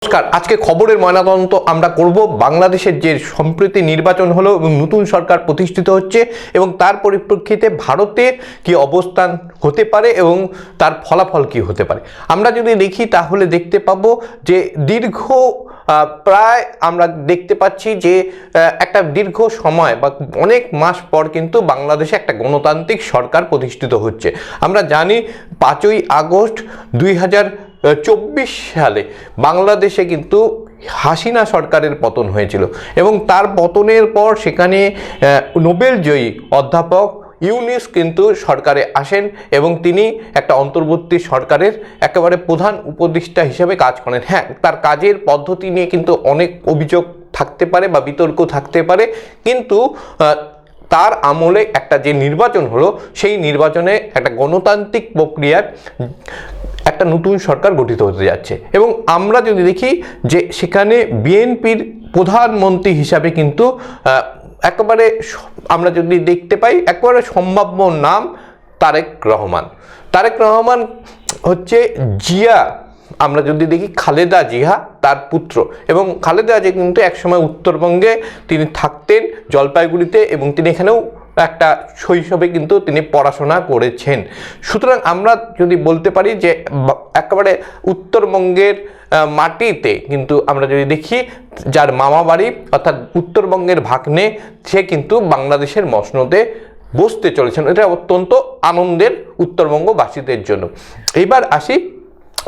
নমস্কার, আজকে খবরের ময়নাতদন্ত আমরা করব বাংলাদেশের যে সম্প্রতি নির্বাচন হলো এবং নতুন সরকার প্রতিষ্ঠিত হচ্ছে এবং তার পরিপ্রেক্ষিতে ভারতের কি অবস্থান হতে পারে এবং তার ফলাফল কি হতে পারে। আমরা যদি দেখি তাহলে দেখতে পাবো যে প্রায় আমরা দেখতে পাচ্ছি যে একটা দীর্ঘ সময় বা অনেক মাস পর কিন্তু বাংলাদেশে একটা গণতান্ত্রিক সরকার প্রতিষ্ঠিত হচ্ছে। আমরা জানি 5ই আগস্ট 2024 সালে বাংলাদেশে কিন্তু হাসিনা সরকারের পতন হয়েছিল এবং তার পতনের পর সেখানে নোবেলজয়ী অধ্যাপক ইউনূস কিন্তু সরকারে আসেন এবং তিনি একটা অন্তর্বর্তী সরকারের একেবারে প্রধান উপদেষ্টা হিসেবে কাজ করেন। হ্যাঁ, তার কাজের পদ্ধতি নিয়ে কিন্তু অনেক অভিযোগ থাকতে পারে বা বিতর্ক থাকতে পারে, কিন্তু তার আমলে একটা যে নির্বাচন হলো সেই নির্বাচনে একটা গণতান্ত্রিক প্রক্রিয়ার একটা নতুন সরকার গঠিত হতে যাচ্ছে এবং আমরা যদি দেখি যে সেখানে বিএনপির প্রধানমন্ত্রী হিসাবে কিন্তু একেবারে আমরা যদি দেখতে পাই একেবারে সম্ভাব্য নাম তারেক রহমান হচ্ছে জিয়া, আমরা যদি দেখি খালেদা জিয়া তার পুত্র এবং খালেদা জিয়া কিন্তু একসময় উত্তরবঙ্গে তিনি থাকতেন জলপাইগুড়িতে এবং তিনি এখানেও একটা শৈশবে কিন্তু তিনি পড়াশোনা করেছেন। সুতরাং আমরা যদি বলতে পারি যে একেবারে উত্তরবঙ্গের মাটিতে কিন্তু আমরা যদি দেখি যার মামা বাড়ি অর্থাৎ উত্তরবঙ্গের ভাগ্নে সে কিন্তু বাংলাদেশের মসনদে বসতে চলেছেন। এটা অত্যন্ত আনন্দের উত্তরবঙ্গবাসীদের জন্য। এবার আসি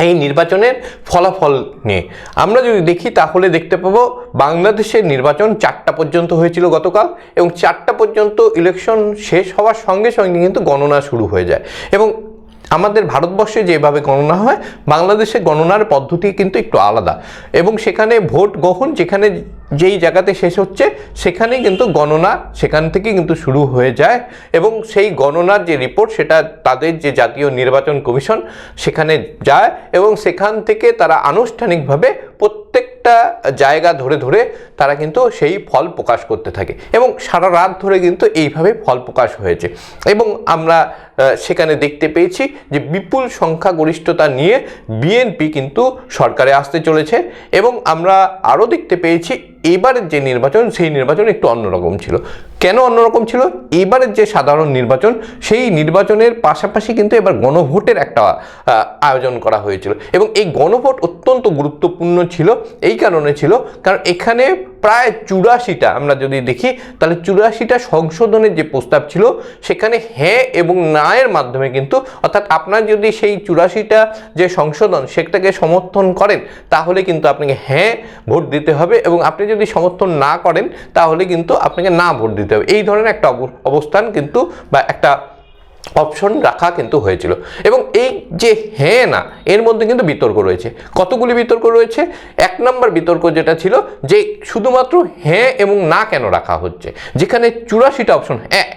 এই নির্বাচনের ফলাফল নিয়ে। আমরা যদি দেখি তাহলে দেখতে পাবো বাংলাদেশের নির্বাচন 4টা পর্যন্ত হয়েছিল গতকাল এবং 4টা পর্যন্ত ইলেকশন শেষ হওয়ার সঙ্গে সঙ্গে কিন্তু গণনা শুরু হয়ে যায় এবং আমাদের ভারতবর্ষে যেভাবে গণনা হয় বাংলাদেশে গণনার পদ্ধতি কিন্তু একটু আলাদা এবং সেখানে ভোট গ্রহণ যেখানে যেই জায়গাতে শেষ হচ্ছে সেখানেই কিন্তু গণনা সেখান থেকে কিন্তু শুরু হয়ে যায় এবং সেই গণনার যে রিপোর্ট সেটা তাদের যে জাতীয় নির্বাচন কমিশন সেখানে যায় এবং সেখান থেকে তারা আনুষ্ঠানিকভাবে প্রত্যেকটা জায়গা ধরে ধরে তারা কিন্তু সেই ফল প্রকাশ করতে থাকে এবং সারা রাত ধরে কিন্তু এইভাবে ফল প্রকাশ হয়েছে এবং আমরা সেখানে দেখতে পেয়েছি যে বিপুল সংখ্যাগরিষ্ঠতা নিয়ে বিএনপি কিন্তু সরকারে আসতে চলেছে এবং আমরা আরও দেখতে পেয়েছি এবারের যে নির্বাচন সেই নির্বাচন একটু অন্যরকম ছিল। কেন অন্যরকম ছিল? এবারের যে সাধারণ নির্বাচন সেই নির্বাচনের পাশাপাশি কিন্তু এবার গণভোটের একটা আয়োজন করা হয়েছিল এবং এই গণভোট অত্যন্ত গুরুত্বপূর্ণ ছিল। এই কারণে ছিল কারণ এখানে প্রায় 84টা আমরা যদি দেখি তাহলে 84টা সংশোধনের যে প্রস্তাব ছিল সেখানে হ্যাঁ এবং না এর মাধ্যমে কিন্তু অর্থাৎ আপনার যদি সেই 84টা যে সংশোধন সেটাকে সমর্থন করেন তাহলে কিন্তু আপনাকে হ্যাঁ ভোট দিতে হবে এবং আপনি যদি সমর্থন না করেন তাহলে কিন্তু আপনাকে না ভোট দিতে হবে। এই ধরনের একটা অবস্থান কিন্তু বা একটা অপশন রাখা কিন্তু হয়েছিল এবং এই যে হ্যাঁ না এর মধ্যে কিন্তু বিতর্ক রয়েছে। কতগুলি বিতর্ক রয়েছে? 1 নম্বর বিতর্ক যেটা ছিল যে শুধুমাত্র হ্যাঁ এবং না কেন রাখা হচ্ছে, যেখানে 84টা অপশন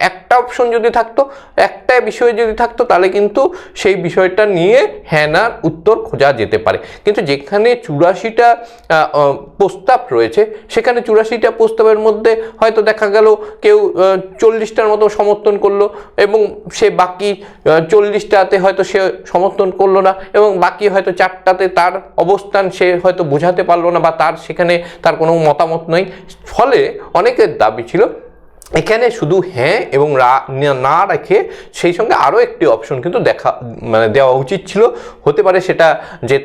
একটা অপশন যদি থাকতো একটা বিষয় যদি থাকতো তাহলে কিন্তু সেই বিষয়টা নিয়ে হ্যাঁ নার উত্তর খোঁজা যেতে পারে, কিন্তু যেখানে 84টা প্রস্তাব রয়েছে সেখানে 84টা প্রস্তাবের মধ্যে হয়তো দেখা গেল কেউ 40টার মতো সমর্থন করলো এবং সে বাকি 40টাতে হয়তো সে সমর্থন করলো না এবং বাকি হয়তো 4টাতে তার অবস্থান সে হয়তো বোঝাতে পারলো না বা তার সেখানে তার কোনো মতামত নেই। ফলে অনেকের দাবি ছিল এখানে শুধু হ্যাঁ এবং না রেখে সেই সঙ্গে আরও একটি অপশন কিন্তু দেওয়া উচিত ছিল। হতে পারে সেটা যে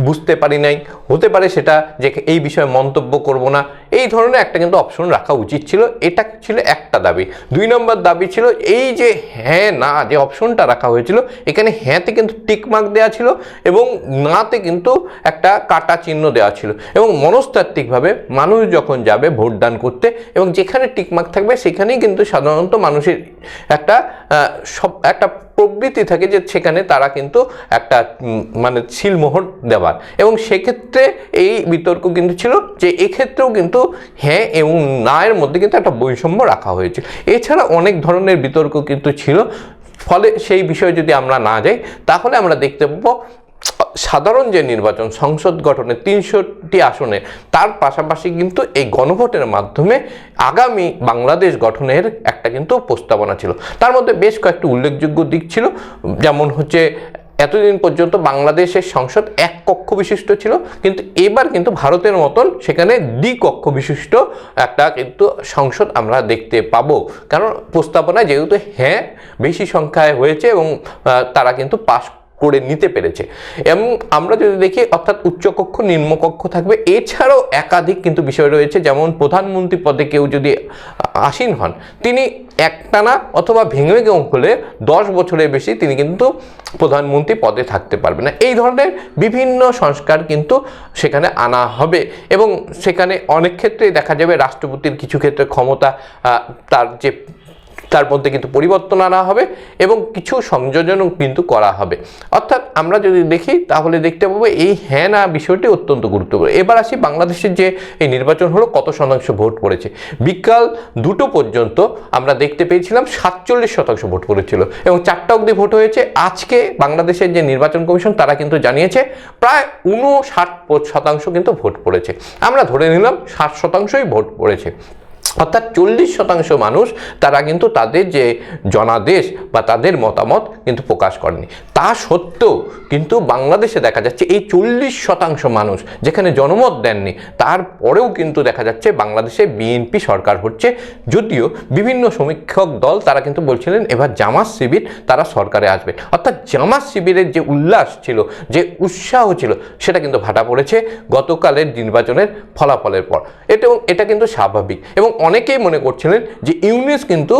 বুঝতে পারি নাই, হতে পারে সেটা যে এই বিষয়ে মন্তব্য করব না, এই ধরনের একটা কিন্তু অপশন রাখা উচিত ছিল। এটা ছিল একটা দাবি। 2 নম্বর দাবি ছিল এই যে হ্যাঁ না যে অপশনটা রাখা হয়েছিল এখানে হ্যাঁতে কিন্তু টিকমার্ক দেওয়া ছিল এবং নাতে কিন্তু একটা কাটা চিহ্ন দেওয়া ছিল এবং মনস্তাত্ত্বিকভাবে মানুষ যখন যাবে ভোটদান করতে এবং যেখানে টিকমার্ক থাকবে সেখানেই কিন্তু সাধারণত মানুষের একটা প্রবৃত্তি থাকে যে সেখানে তারা কিন্তু একটা সিলমোহর দেওয়ার এবং সেক্ষেত্রে এই বিতর্ক কিন্তু ছিল যে এক্ষেত্রেও কিন্তু হ্যাঁ এবং না এর মধ্যে কিন্তু একটা বৈষম্য রাখা হয়েছে। এছাড়া অনেক ধরনের বিতর্ক কিন্তু ছিল। ফলে সেই বিষয়ে যদি আমরা না যাই তাহলে আমরা দেখতে পাবো সাধারণ যে নির্বাচন সংসদ গঠনে 300টি আসনে তার পাশাপাশি কিন্তু এই গণভোটের মাধ্যমে আগামী বাংলাদেশ গঠনের একটা কিন্তু প্রস্তাবনা ছিল। তার মধ্যে বেশ কয়েকটি উল্লেখযোগ্য দিক ছিল, যেমন হচ্ছে এতদিন পর্যন্ত বাংলাদেশের সংসদ এক কক্ষ বিশিষ্ট ছিল, কিন্তু এবার কিন্তু ভারতের মতন সেখানে দ্বিকক্ষ বিশিষ্ট একটা কিন্তু সংসদ আমরা দেখতে পাবো। কারণ প্রস্তাবনা যেহেতু হ্যাঁ বেশি সংখ্যায় হয়েছে এবং তারা কিন্তু পাশ করে নিতে পেরেছে। এবং আমরা যদি দেখি অর্থাৎ উচ্চকক্ষ নিম্নকক্ষ থাকবে, এছাড়াও একাধিক কিন্তু বিষয় রয়েছে, যেমন প্রধানমন্ত্রী পদে কেউ যদি আসীন হন তিনি একটানা অথবা ভেঙে ভেঙে হলে 10 বছরের বেশি তিনি কিন্তু প্রধানমন্ত্রী পদে থাকতে পারবে না। এই ধরনের বিভিন্ন সংস্কার কিন্তু সেখানে আনা হবে এবং সেখানে অনেক ক্ষেত্রেই দেখা যাবে রাষ্ট্রপতির কিছু ক্ষেত্রে ক্ষমতা তার মধ্যে কিন্তু পরিবর্তন আনা হবে এবং কিছু সংযোজনও কিন্তু করা হবে। অর্থাৎ আমরা যদি দেখি তাহলে দেখতে পাবো এই হ্যাঁ না বিষয়টি অত্যন্ত গুরুত্বপূর্ণ। এবার আসি বাংলাদেশের যে এই নির্বাচন হলো কত শতাংশ ভোট পড়েছে। বিকাল 2টো পর্যন্ত আমরা দেখতে পেয়েছিলাম 47% ভোট পড়েছিল এবং 4টা অবধি ভোট হয়েছে। আজকে বাংলাদেশের যে নির্বাচন কমিশন তারা কিন্তু জানিয়েছে প্রায় 59% কিন্তু ভোট পড়েছে। আমরা ধরে নিলাম 60%ই ভোট পড়েছে, অর্থাৎ 40% মানুষ তারা কিন্তু তাদের যে জনাদেশ বা তাদের মতামত কিন্তু প্রকাশ করেনি। তা সত্ত্বেও কিন্তু বাংলাদেশে দেখা যাচ্ছে এই 40% মানুষ যেখানে জনমত দেননি, তারপরেও কিন্তু দেখা যাচ্ছে বাংলাদেশে বিএনপি সরকার হচ্ছে। যদিও বিভিন্ন সমীক্ষক দল তারা কিন্তু বলছিলেন এবার জামাত শিবির তারা সরকারে আসবেন, অর্থাৎ জামাত শিবিরের যে উল্লাস ছিল, যে উৎসাহ ছিল, সেটা কিন্তু ভাটা পড়েছে গতকালের নির্বাচনের ফলাফলের পর। এটা কিন্তু স্বাভাবিক এবং অনেকেই মনে করছিলেন যে ইউনূস কিন্তু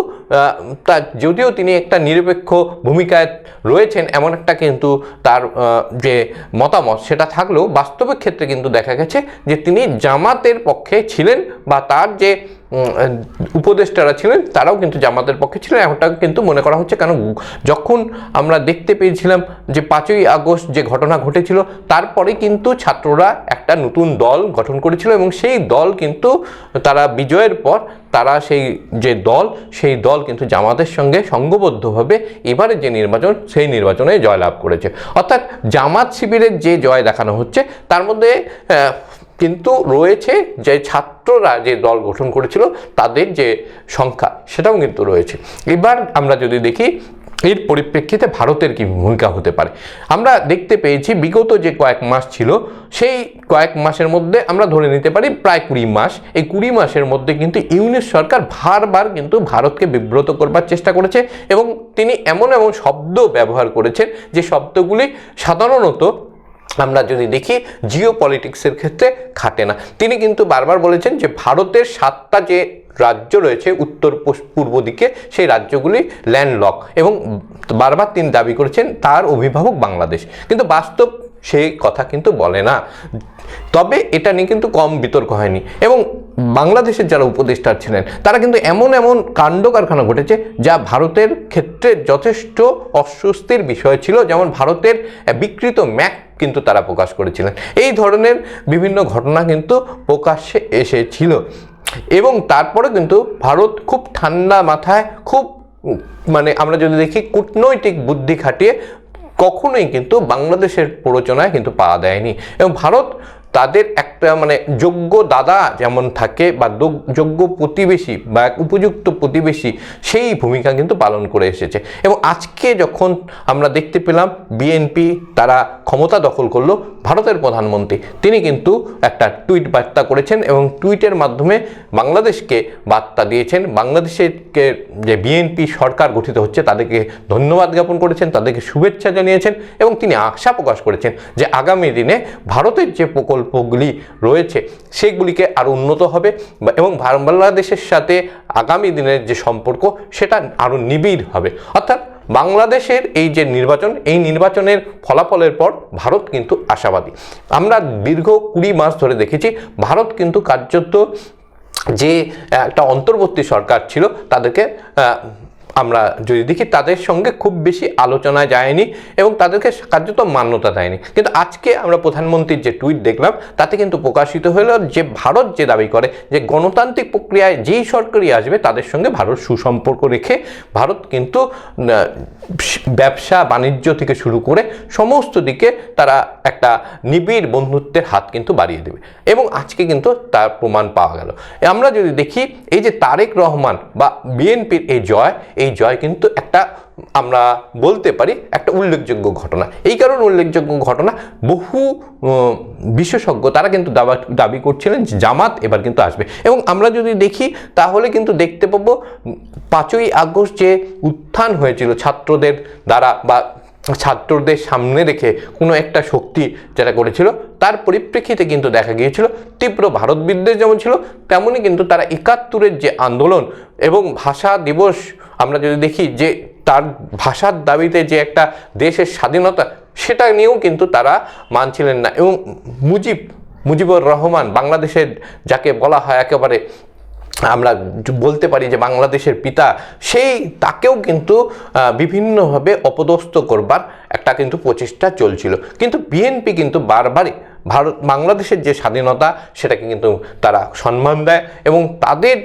যদিও তিনি একটা নিরপেক্ষ ভূমিকায় রয়েছেন এমন একটা কিন্তু তার যে মতামত সেটা থাকলেও বাস্তবিক ক্ষেত্রে কিন্তু দেখা গেছে যে তিনি জামাতের পক্ষে ছিলেন বা তার যে উপদেষ্টারা ছিলেন তারাও কিন্তু জামাতের পক্ষে ছিলেন, এমনটা কিন্তু মনে করা হচ্ছে। কারণ যখন আমরা দেখতে পেয়েছিলাম যে 5ই আগস্ট যে ঘটনা ঘটেছিল তারপরে কিন্তু ছাত্ররা একটা নতুন দল গঠন করেছিল এবং সেই দল কিন্তু তারা বিজয়ের পর তারা সেই দল কিন্তু জামাতের সঙ্গে সংঘবদ্ধভাবে এবারে যে নির্বাচন সেই নির্বাচনে জয়লাভ করেছে। অর্থাৎ জামাত শিবিরের যে জয় দেখানো হচ্ছে তার মধ্যে কিন্তু রয়েছে যে ছাত্ররা যে দল গঠন করেছিল তাদের যে সংখ্যা সেটাও কিন্তু রয়েছে। এবার আমরা যদি দেখি এর পরিপ্রেক্ষিতে ভারতের কি ভূমিকা হতে পারে, আমরা দেখতে পেয়েছি বিগত যে কয়েক মাস ছিল সেই কয়েক মাসের মধ্যে আমরা ধরে নিতে পারি প্রায় 20 মাস। এই 20 মাসের মধ্যে কিন্তু ইউনূস সরকার বারবার কিন্তু ভারতকে বিব্রত করবার চেষ্টা করেছে এবং তিনি এমন শব্দ ব্যবহার করেছেন যে শব্দগুলি সাধারণত আমরা যদি দেখি জিও পলিটিক্সের ক্ষেত্রে খাটে না। তিনি কিন্তু বারবার বলেছেন যে ভারতের 7টা যে রাজ্য রয়েছে উত্তর পূর্ব দিকে সেই রাজ্যগুলি ল্যান্ডলক এবং বারবার তিনি দাবি করেছেন তার অভিভাবক বাংলাদেশ, কিন্তু বাস্তব সেই কথা কিন্তু বলে না। তবে এটা নিয়ে কিন্তু কম বিতর্ক হয়নি এবং বাংলাদেশের যারা উপদেষ্টা ছিলেন তারা কিন্তু এমন কাণ্ড কারখানা ঘটেছে যা ভারতের ক্ষেত্রে যথেষ্ট অস্বস্তির বিষয় ছিল। যেমন ভারতের বিকৃত ম্যাপ কিন্তু তারা প্রকাশ করেছিলেন। এই ধরনের বিভিন্ন ঘটনা কিন্তু প্রকাশ্যে এসেছিল এবং তারপরে কিন্তু ভারত খুব ঠান্ডা মাথায় আমরা যদি দেখি কূটনৈতিক বুদ্ধি খাটিয়ে কখনোই কিন্তু বাংলাদেশের প্ররোচনায় কিন্তু পা দেয়নি এবং ভারত তাদের একটা যোগ্য দাদা যেমন থাকে বা যোগ্য প্রতিবেশী বা উপযুক্ত প্রতিবেশী সেই ভূমিকা কিন্তু পালন করে এসেছে। এবং আজকে যখন আমরা দেখতে পেলাম বিএনপি তারা ক্ষমতা দখল করলো, ভারতের প্রধানমন্ত্রী তিনি কিন্তু একটা টুইট বার্তা করেছেন এবং টুইটের মাধ্যমে বাংলাদেশকে বার্তা দিয়েছেন, বাংলাদেশের যে বিএনপি সরকার গঠিত হচ্ছে তাদেরকে ধন্যবাদ জ্ঞাপন করেছেন, তাদেরকে শুভেচ্ছা জানিয়েছেন এবং তিনি আশা প্রকাশ করেছেন যে আগামী দিনে ভারতের যে প্রকল্পগুলি রয়েছে সেগুলিকে আরও উন্নত হবে এবং বাংলাদেশের সাথে আগামী দিনের যে সম্পর্ক সেটা আরও নিবিড় হবে। অর্থাৎ বাংলাদেশের এই যে নির্বাচন, এই নির্বাচনের ফলাফলের পর ভারত কিন্তু আশাবাদী। আমরা দীর্ঘ 20 মাস ধরে দেখেছি ভারত কিন্তু কার্যত যে একটা অন্তর্বর্তী সরকার ছিল তাদেরকে আমরা যদি দেখি তাদের সঙ্গে খুব বেশি আলোচনায় যায়নি এবং তাদেরকে কার্যত মান্যতা দেয়নি। কিন্তু আজকে আমরা প্রধানমন্ত্রীর যে টুইট দেখলাম তাতে কিন্তু প্রকাশিত হলো যে ভারত যে দাবি করে যে গণতান্ত্রিক প্রক্রিয়ায় যেই সরকারই আসবে তাদের সঙ্গে ভারত সুসম্পর্ক রেখে ভারত কিন্তু ব্যবসা বাণিজ্য থেকে শুরু করে সমস্ত দিকে তারা একটা নিবিড় বন্ধুত্বের হাত কিন্তু বাড়িয়ে দেবে এবং আজকে কিন্তু তার প্রমাণ পাওয়া গেল। আমরা যদি দেখি এই যে তারেক রহমান বা বিএনপির এই জয় কিন্তু একটা আমরা বলতে পারি একটা উল্লেখযোগ্য ঘটনা। এই কারণে উল্লেখযোগ্য ঘটনা, বহু বিশেষজ্ঞ তারা কিন্তু দাবি করছিলেন যে জামাত এবার কিন্তু আসবে। এবং আমরা যদি দেখি তাহলে কিন্তু দেখতে পাবো 5ই আগস্ট যে উত্থান হয়েছিল ছাত্রদের দ্বারা বা ছাত্রদের সামনে রেখে কোনো একটা শক্তি যেটা করেছিল, তার পরিপ্রেক্ষিতে কিন্তু দেখা গিয়েছিল তীব্র ভারত বিদ্বেষ যেমন ছিল, তেমনই কিন্তু তারা 71-এর যে আন্দোলন এবং ভাষা দিবস আমরা যদি দেখি যে তার ভাষার দাবিতে যে একটা দেশের স্বাধীনতা, সেটা নিয়েও কিন্তু তারা মানছিলেন না। এবং মুজিবুর রহমান, বাংলাদেশের যাকে বলা হয় একেবারে আমরা বলতে পারি যে বাংলাদেশের পিতা, সেই তাকেও কিন্তু বিভিন্নভাবে অপদস্থ করবার একটা কিন্তু প্রচেষ্টা চলছিল। কিন্তু বিএনপি কিন্তু বারবারই বাংলাদেশের যে স্বাধীনতা সেটাকে কিন্তু তারা সম্মান দেয় এবং তাদের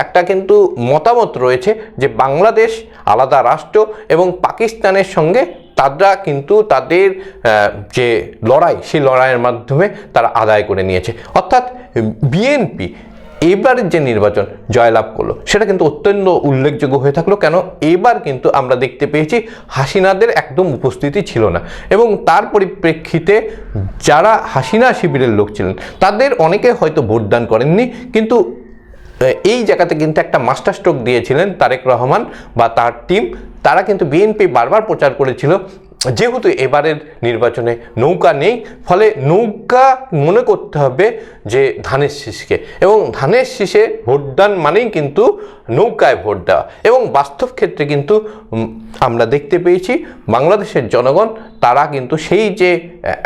একটা কিন্তু মতামত রয়েছে যে বাংলাদেশ আলাদা রাষ্ট্র এবং পাকিস্তানের সঙ্গে তারা কিন্তু তাদের যে লড়াই, সেই লড়াইয়ের মাধ্যমে তারা আদায় করে নিয়েছে। অর্থাৎ বিএনপি এবারের যে নির্বাচন জয়লাভ করলো সেটা কিন্তু অত্যন্ত উল্লেখযোগ্য হয়ে থাকলো। কেন, এবার কিন্তু আমরা দেখতে পেয়েছি হাসিনাদের একদম উপস্থিতি ছিল না এবং তার পরিপ্রেক্ষিতে যারা হাসিনা শিবিরের লোক ছিলেন তাদের অনেকে হয়তো ভোটদান করেননি, কিন্তু এই জায়গাতে কিন্তু একটা মাস্টার স্ট্রোক দিয়েছিলেন তারেক রহমান বা তার টিম। তারা কিন্তু বিএনপি বারবার প্রচার করেছিল যেহেতু এবারের নির্বাচনে নৌকা নেই, ফলে নৌকা মনে করতে হবে যে ধানের শীষকে, এবং ধানের শীষে ভোটদান মানেই কিন্তু নৌকায় ভোট দেওয়া। এবং বাস্তব ক্ষেত্রে কিন্তু আমরা দেখতে পেয়েছি বাংলাদেশের জনগণ তারা কিন্তু সেই যে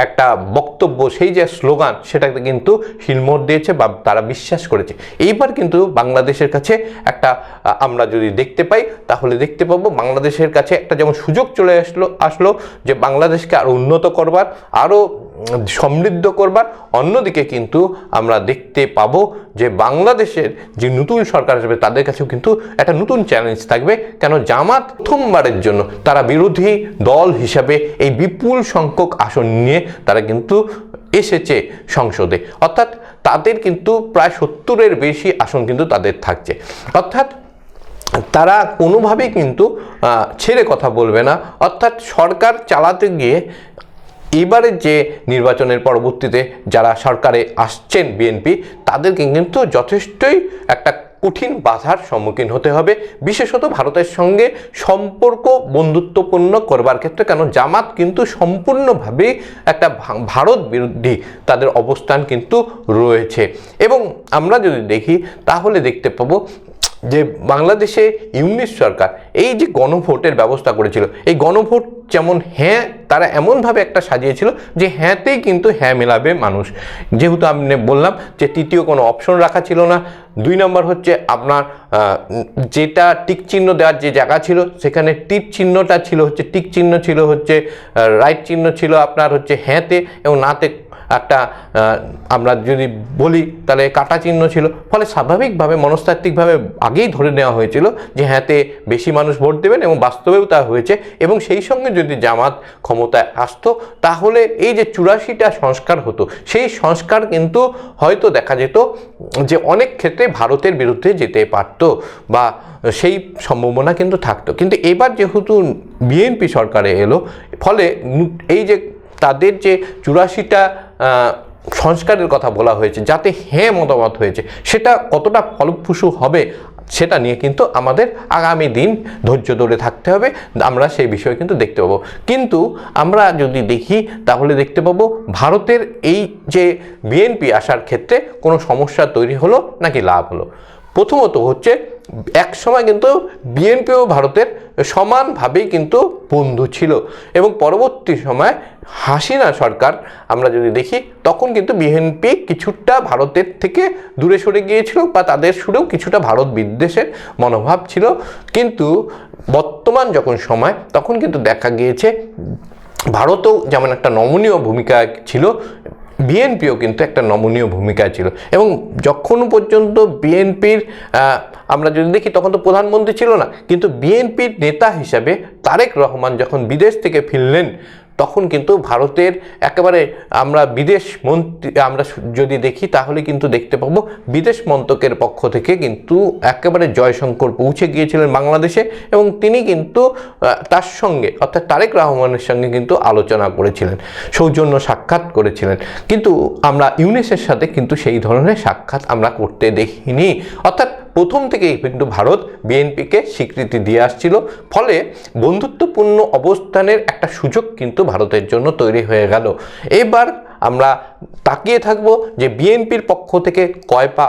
একটা বক্তব্য, সেই যে স্লোগান, সেটাকে কিন্তু হিলমোড় দিয়েছে বা তারা বিশ্বাস করেছে। এইবার কিন্তু বাংলাদেশের কাছে একটা আমরা যদি দেখতে পাই তাহলে দেখতে পাবো বাংলাদেশের কাছে একটা যেমন সুযোগ চলে আসলো যে বাংলাদেশকে আরও উন্নত করবার, আরও সমৃদ্ধ করবার। অন্যদিকে কিন্তু আমরা দেখতে পাবো যে বাংলাদেশের যে নতুন সরকার আসবে তাদের কাছেও কিন্তু একটা নতুন চ্যালেঞ্জ থাকবে। কেন, জামাত প্রথমবারের জন্য তারা বিরোধী দল হিসাবে এই বিপুল সংখ্যক আসন নিয়ে তারা কিন্তু এসেছে সংসদে, অর্থাৎ তাদের কিন্তু প্রায় 70-এর বেশি আসন কিন্তু তাদের থাকছে। অর্থাৎ তারা কোনোভাবেই কিন্তু ছেড়ে কথা বলবে না। অর্থাৎ সরকার চালাতে গিয়ে এবারের যে নির্বাচনের পরবর্তীতে যারা সরকারে আসছেন বিএনপি, তাদেরকে কিন্তু যথেষ্টই একটা কঠিন বাধার সম্মুখীন হতে হবে, বিশেষত ভারতের সঙ্গে সম্পর্ক বন্ধুত্বপূর্ণ করবার ক্ষেত্রে। কেন, জামাত কিন্তু সম্পূর্ণভাবে একটা ভারত বিরোধী তাদের অবস্থান কিন্তু রয়েছে। এবং আমরা যদি দেখি তাহলে দেখতে পাবো যে বাংলাদেশে ইউনিট সরকার এই যে গণভোটের ব্যবস্থা করেছিল, এই গণভোট যেমন হ্যাঁ তারা এমনভাবে একটা সাজিয়েছিল যে হ্যাঁতেই কিন্তু হ্যাঁ মেলাবে মানুষ। যেহেতু আমি বললাম যে তৃতীয় কোনো অপশন রাখা ছিল না। 2 নম্বর হচ্ছে আপনার যেটা টিক চিহ্ন দেওয়ার যে জায়গা ছিল সেখানে টিক চিহ্নটা ছিল হচ্ছে টিক চিহ্ন ছিল হচ্ছে রাইট চিহ্ন ছিল আপনার হচ্ছে হ্যাঁতে, এবং নাতে একটা আমরা যদি বলি তাহলে কাটা চিহ্ন ছিল। ফলে স্বাভাবিকভাবে মনস্তাত্ত্বিকভাবে আগেই ধরে নেওয়া হয়েছিল যে হ্যাঁতে বেশি মানুষ ভোট দেবেন, এবং বাস্তবেও তা হয়েছে। এবং সেই সঙ্গে যদি জামাত ক্ষমতায় আসতো তাহলে এই যে 84টা সংস্কার হতো, সেই সংস্কার কিন্তু হয়তো দেখা যেত যে অনেক ক্ষেত্রে ভারতের বিরুদ্ধে যেতে পারতো বা সেই সম্ভাবনা কিন্তু থাকতো। কিন্তু এবার যেহেতু বিএনপি সরকারে এলো, ফলে এই যে তাদের যে 84টা সংস্কারের কথা বলা হয়েছে, যাতে হ্যাঁ মতামত হয়েছে, সেটা কতটা ফলপ্রসূ হবে সেটা নিয়ে কিন্তু আমাদের আগামী দিন ধৈর্য ধরে থাকতে হবে। আমরা সেই বিষয়ে কিন্তু দেখতে পাবো। কিন্তু আমরা যদি দেখি তাহলে দেখতে পাবো ভারতের এই যে বিএনপি আসার ক্ষেত্রে কোনো সমস্যা তৈরি হলো নাকি লাভ হলো। প্রথমত হচ্ছে এক সময় কিন্তু বিএনপি ও ভারতের সমানভাবেই কিন্তু বন্ধু ছিল, এবং পরবর্তী সময় হাসিনা সরকার আমরা যদি দেখি তখন কিন্তু বিএনপি কিছুটা ভারতের থেকে দূরে সরে গিয়েছিল বা তাদের সুরেও কিছুটা ভারত বিদ্বেষের মনোভাব ছিল। কিন্তু বর্তমান যখন সময় তখন কিন্তু দেখা গিয়েছে ভারতও যেমন একটা নমনীয় ভূমিকা ছিল, বিএনপিও কিন্তু একটা নমনীয় ভূমিকায় ছিল। এবং যখন পর্যন্ত বিএনপির আমরা যদি দেখি তখন তো প্রধানমন্ত্রী ছিল না, কিন্তু বিএনপির নেতা হিসাবে তারেক রহমান যখন বিদেশ থেকে ফিরলেন তখন কিন্তু ভারতের একেবারে আমরা বিদেশ মন্ত্রী আমরা যদি দেখি তাহলে কিন্তু দেখতে পাবো বিদেশ মন্ত্রকের পক্ষ থেকে কিন্তু একেবারে জয়শঙ্কর পৌঁছে গিয়েছিলেন বাংলাদেশে, এবং তিনি কিন্তু তার সঙ্গে অর্থাৎ তারেক রহমানের সঙ্গে কিন্তু আলোচনা করেছিলেন, সৌজন্য সাক্ষাৎ করেছিলেন। কিন্তু আমরা ইউনূসের সাথে কিন্তু সেই ধরনের সাক্ষাৎ আমরা করতে দেখিনি। অর্থাৎ প্রথম থেকেই কিন্তু ভারত বিএনপিকে স্বীকৃতি দিয়ে আসছিল, ফলে বন্ধুত্বপূর্ণ অবস্থানের একটা সুযোগ কিন্তু ভারতের জন্য তৈরি হয়ে গেল। এবার আমরা তাকিয়ে থাকব যে বিএনপির পক্ষ থেকে কয় পা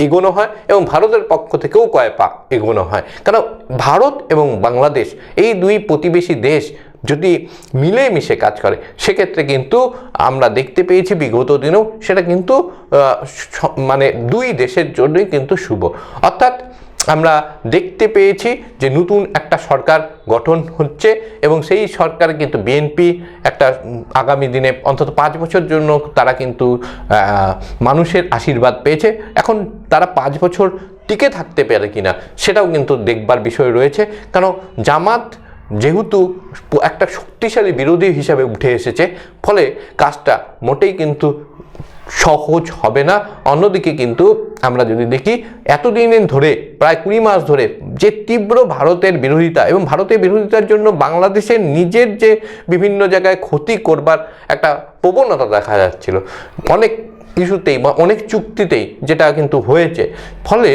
এগোনো হয় এবং ভারতের পক্ষ থেকেও কয় পা এগোনো হয়। কারণ ভারত এবং বাংলাদেশ এই দুই প্রতিবেশী দেশ যদি মিলেমিশে কাজ করে সেক্ষেত্রে কিন্তু আমরা দেখতে পেয়েছি বিগত দিনেও সেটা কিন্তু মানে দুই দেশের জন্যই কিন্তু শুভ। অর্থাৎ আমরা দেখতে পেয়েছি যে নতুন একটা সরকার গঠন হচ্ছে এবং সেই সরকার কিন্তু বিএনপি একটা আগামী দিনে অন্তত 5 বছর জন্য তারা কিন্তু মানুষের আশীর্বাদ পেয়েছে। এখন তারা 5 বছর টিকে থাকতে পারে কিনা সেটাও কিন্তু দেখবার বিষয় রয়েছে। কারণ জামাত যেহেতু একটা শক্তিশালী বিরোধী হিসাবে উঠে এসেছে, ফলে কাজটা মোটেই কিন্তু সহজ হবে না। অন্যদিকে কিন্তু আমরা যদি দেখি এতদিন ধরে প্রায় 20 মাস ধরে যে তীব্র ভারতের বিরোধিতা এবং ভারতের বিরোধিতার জন্য বাংলাদেশের নিজের যে বিভিন্ন জায়গায় ক্ষতি করবার একটা প্রবণতা দেখা যাচ্ছিল অনেক ইস্যুতেই বা অনেক চুক্তিতেই, যেটা কিন্তু হয়েছে, ফলে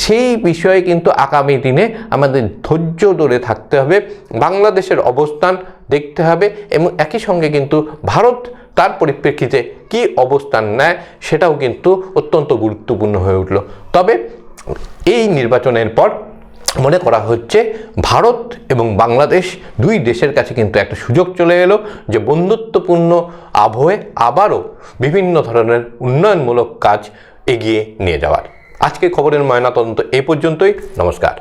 সেই বিষয়ে কিন্তু আগামী দিনে আমাদের ধৈর্য ধরে থাকতে হবে, বাংলাদেশের অবস্থান দেখতে হবে এবং একই সঙ্গে কিন্তু ভারত তার পরিপ্রেক্ষিতে কি অবস্থান নেয় সেটাও কিন্তু অত্যন্ত গুরুত্বপূর্ণ হয়ে উঠল। তবে এই নির্বাচনের পর মনে করা হচ্ছে ভারত এবং বাংলাদেশ দুই দেশের কাছে কিন্তু একটা সুযোগ চলে এলো যে বন্ধুত্বপূর্ণ আবহে আবারও বিভিন্ন ধরনের উন্নয়নমূলক কাজ এগিয়ে নিয়ে যাওয়ার। আজকে খবরের ময়নাতদন্ত এই পর্যন্তই। নমস্কার।